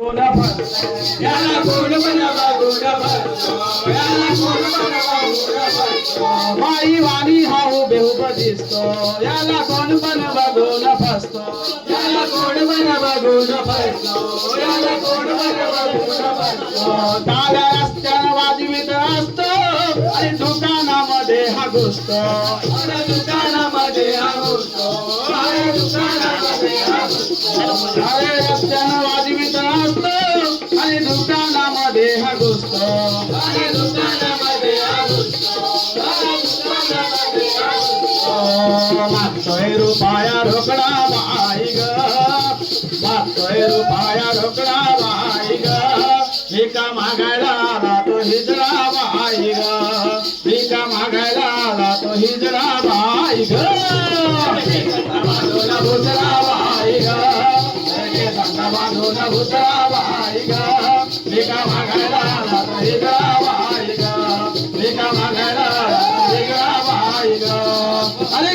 याला कोण बनवा गोड भरतो याला कोण बनवा गोड भरतो बाई वाणी हाऊ बेहुब दिसतो याला कोण बनवा गोड फसतो याला कोण बनवा गोड भरतो याला कोण बनवा गोड भरतो टाळ्या रस्त्यानं वाजवीत असतो आणि दुकानामध्ये हा घुसतो अरे दुकानामध्ये हा घुसतो अरे दुकानामध्ये हा घुसतो टाळ्या रस्त्यानं वाजवीत असतो आणि दुकानामध्ये हा घुसतो अरे दुकानामध्ये हा घुसतो अरे दुकानामध्ये हा घुसतो मागतोय रुपया रोकडा बाई ग मागतोय रुपया रोकडा बाई ग भिका मागायला आला तो हिजडा बाई ग भिका मागायला आला तो हिजडा बाई ग बांधून भुसरा बाई ग बांधून भुसरा बाई ग भिका मागायला आला तो हिजडा बाई ग भिका मागायला आला तो हिजडा बाई ग अरे